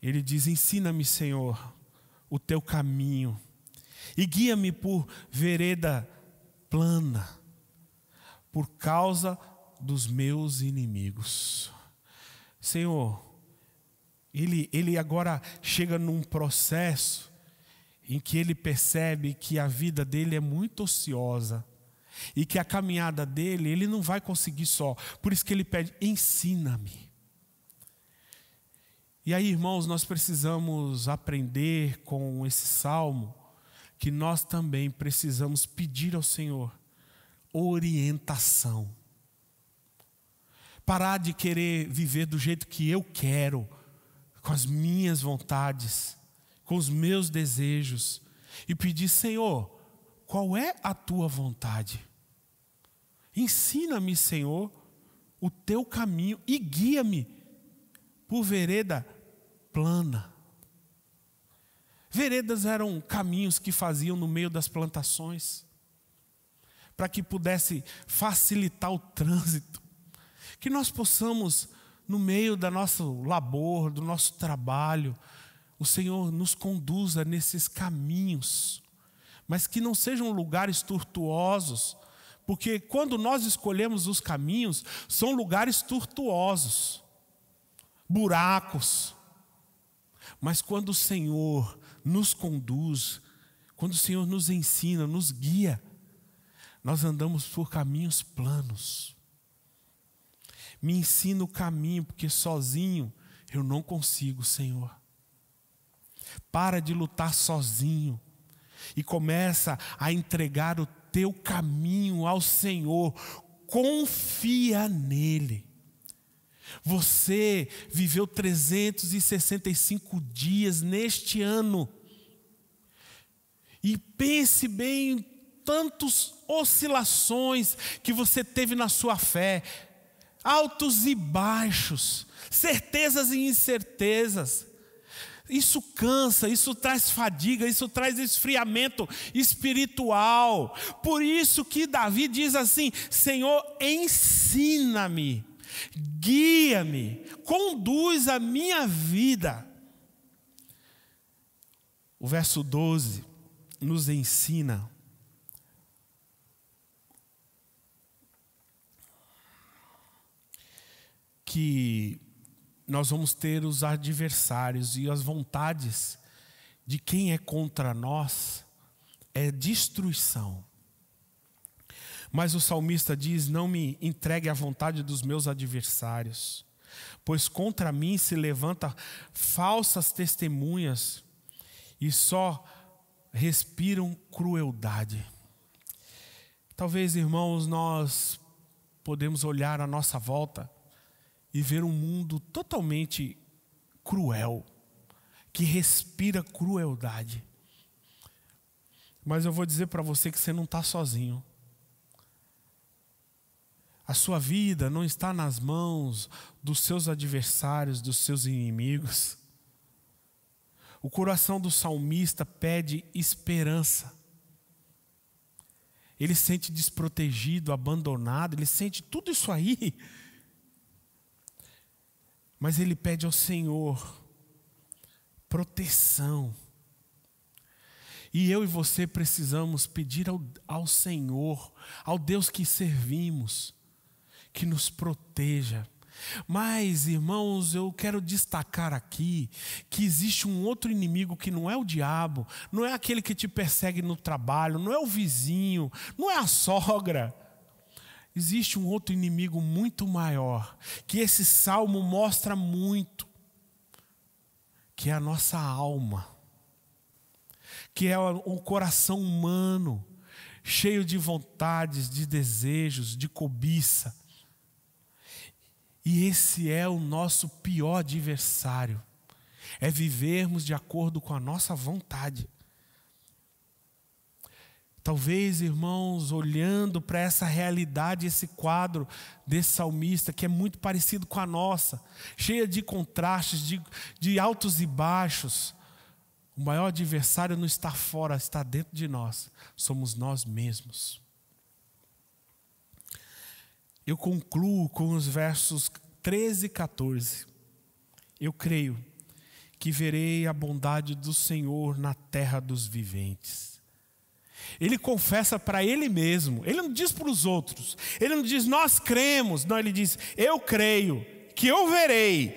Ele diz, ensina-me, Senhor, o teu caminho, e guia-me por vereda plana, por causa dos meus inimigos. Senhor, ele agora chega num processo em que ele percebe que a vida dele é muito ociosa e que a caminhada dele, ele não vai conseguir só. Por isso que ele pede, ensina-me. E aí, irmãos, nós precisamos aprender com esse salmo que nós também precisamos pedir ao Senhor orientação. Parar de querer viver do jeito que eu quero, com as minhas vontades, com os meus desejos, e pedir, Senhor, qual é a tua vontade? Ensina-me, Senhor, o teu caminho e guia-me por vereda plana. Veredas eram caminhos que faziam no meio das plantações, para que pudesse facilitar o trânsito. Que nós possamos, no meio da nosso labor, do nosso trabalho, o Senhor nos conduza nesses caminhos, mas que não sejam lugares tortuosos, porque quando nós escolhemos os caminhos, são lugares tortuosos, buracos. Mas quando o Senhor nos conduz, quando o Senhor nos ensina, nos guia, nós andamos por caminhos planos. Me ensina o caminho, porque sozinho eu não consigo, Senhor. Para de lutar sozinho e começa a entregar o teu caminho ao Senhor. Confia nele. Você viveu 365 dias neste ano. E pense bem em tantas oscilações que você teve na sua fé. Altos e baixos, certezas e incertezas. Isso cansa, isso traz fadiga, isso traz esfriamento espiritual. Por isso que Davi diz assim: Senhor, ensina-me, guia-me, conduz a minha vida. O verso 12 nos ensina que nós vamos ter os adversários e as vontades de quem é contra nós é destruição. Mas o salmista diz: não me entregue à vontade dos meus adversários, pois contra mim se levantam falsas testemunhas e só respiram crueldade. Talvez, irmãos, nós podemos olhar à nossa volta e ver um mundo totalmente cruel, que respira crueldade. Mas eu vou dizer para você que você não está sozinho. A sua vida não está nas mãos dos seus adversários, dos seus inimigos. O coração do salmista pede esperança. Ele se sente desprotegido, abandonado, ele sente tudo isso aí. Mas ele pede ao Senhor proteção. E eu e você precisamos pedir ao Senhor, ao Deus que servimos, que nos proteja. Mas, irmãos, eu quero destacar aqui que existe um outro inimigo que não é o diabo, não é aquele que te persegue no trabalho, não é o vizinho, não é a sogra. Existe um outro inimigo muito maior, que esse salmo mostra muito, que é a nossa alma, que é o coração humano, cheio de vontades, de desejos, de cobiça. E esse é o nosso pior adversário, é vivermos de acordo com a nossa vontade. Talvez, irmãos, olhando para essa realidade, esse quadro desse salmista, que é muito parecido com a nossa, cheia de contrastes, de altos e baixos, o maior adversário não está fora, está dentro de nós, somos nós mesmos. Eu concluo com os versos 13 e 14. Eu creio que verei a bondade do Senhor na terra dos viventes. Ele confessa para ele mesmo, ele não diz para os outros, ele não diz nós cremos, não, ele diz eu creio que eu verei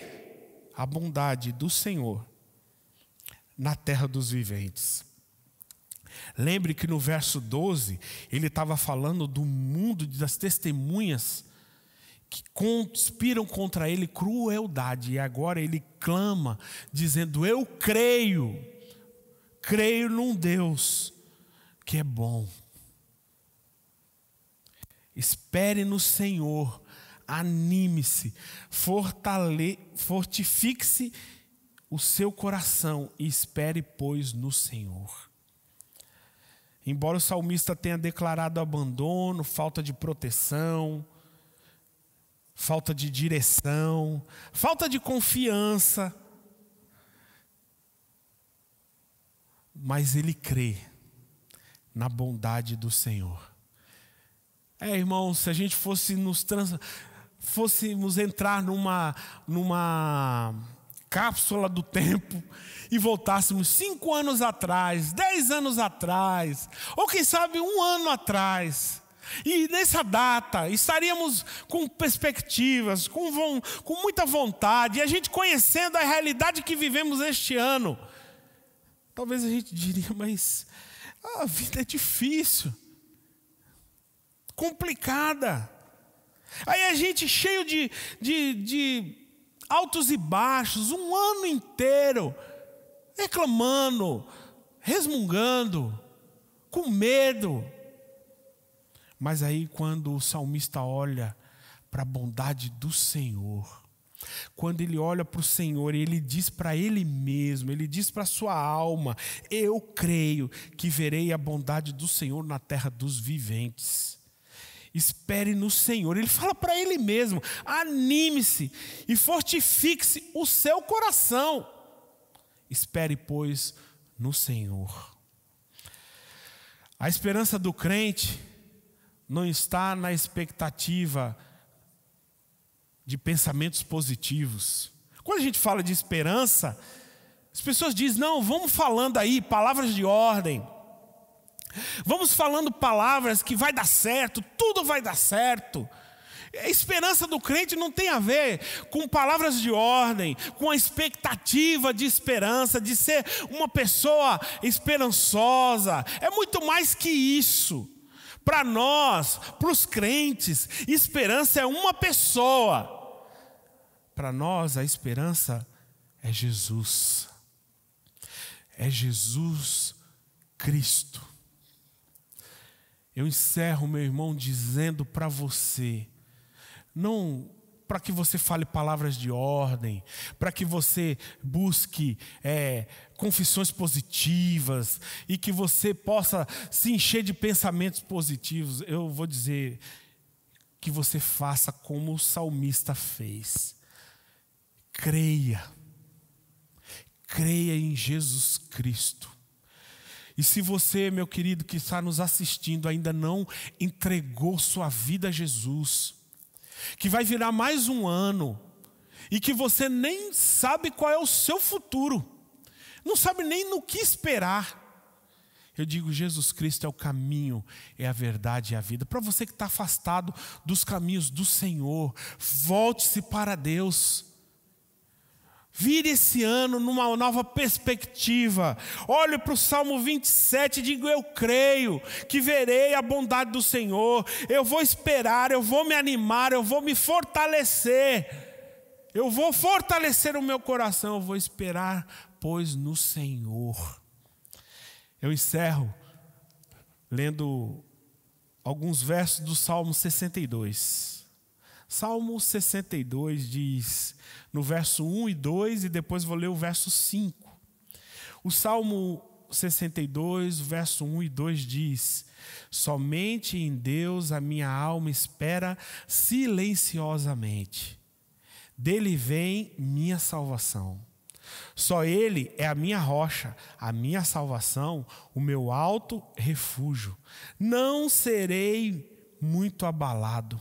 a bondade do Senhor na terra dos viventes. Lembre que no verso 12, ele estava falando do mundo das testemunhas que conspiram contra ele crueldade. E agora ele clama, dizendo, eu creio num Deus que é bom. Espere no Senhor, anime-se, fortifique-se o seu coração e espere, pois, no Senhor. Embora o salmista tenha declarado abandono, falta de proteção, falta de direção, falta de confiança, mas ele crê na bondade do Senhor. Irmãos, se a gente fôssemos entrar numa cápsula do tempo e voltássemos 5 anos atrás, 10 anos atrás, ou quem sabe 1 ano atrás, e nessa data estaríamos com perspectivas, com muita vontade, e a gente conhecendo a realidade que vivemos este ano, talvez a gente diria, mas a vida é difícil, complicada. Aí a gente cheio de altos e baixos, 1 ano inteiro, reclamando, resmungando, com medo. Mas aí quando o salmista olha para a bondade do Senhor, quando ele olha para o Senhor e ele diz para ele mesmo, ele diz para a sua alma, eu creio que verei a bondade do Senhor na terra dos viventes. Espere no Senhor. Ele fala para ele mesmo, anime-se e fortifique-se o seu coração. Espere, pois, no Senhor. A esperança do crente não está na expectativa de pensamentos positivos. Quando a gente fala de esperança, as pessoas dizem, não, vamos falando aí palavras de ordem. Vamos falando palavras que vai dar certo, tudo vai dar certo. A esperança do crente não tem a ver com palavras de ordem, com a expectativa de esperança, de ser uma pessoa esperançosa. É muito mais que isso. Para nós, para os crentes, esperança é uma pessoa. Para nós, a esperança é Jesus. É Jesus Cristo. Eu encerro, meu irmão, dizendo para você não para que você fale palavras de ordem, para que você busque confissões positivas e que você possa se encher de pensamentos positivos. Eu vou dizer que você faça como o salmista fez. Creia em Jesus Cristo. E se você, meu querido, que está nos assistindo, ainda não entregou sua vida a Jesus, que vai virar mais um ano, e que você nem sabe qual é o seu futuro, não sabe nem no que esperar, eu digo, Jesus Cristo é o caminho, é a verdade e a vida. Para você que está afastado dos caminhos do Senhor, volte-se para Deus. Vire esse ano numa nova perspectiva. Olhe para o Salmo 27 e diga, eu creio que verei a bondade do Senhor. Eu vou esperar, eu vou me animar, eu vou me fortalecer. Eu vou fortalecer o meu coração, eu vou esperar, pois, no Senhor. Eu encerro lendo alguns versos do Salmo 62. Salmo 62 diz, no verso 1 e 2, e depois vou ler o verso 5. O Salmo 62, verso 1 e 2 diz, somente em Deus a minha alma espera silenciosamente. Dele vem minha salvação. Só Ele é a minha rocha, a minha salvação, o meu alto refúgio. Não serei muito abalado.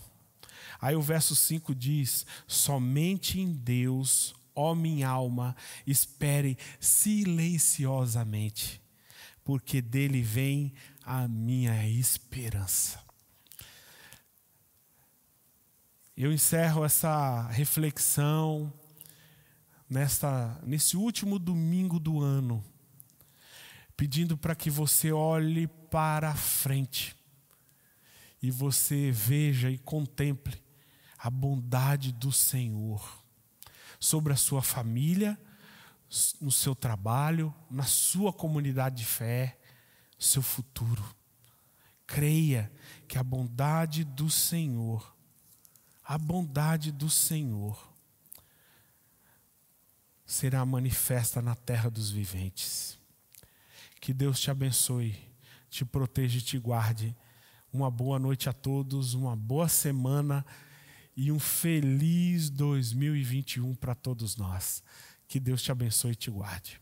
Aí o verso 5 diz, somente em Deus, ó minha alma, espere silenciosamente, porque dele vem a minha esperança. Eu encerro essa reflexão nesse último domingo do ano, pedindo para que você olhe para frente e você veja e contemple a bondade do Senhor sobre a sua família, no seu trabalho, na sua comunidade de fé, seu futuro. Creia que a bondade do Senhor será manifesta na terra dos viventes. Que Deus te abençoe, te proteja e te guarde. Uma boa noite a todos, uma boa semana e um feliz 2021 para todos nós. Que Deus te abençoe e te guarde.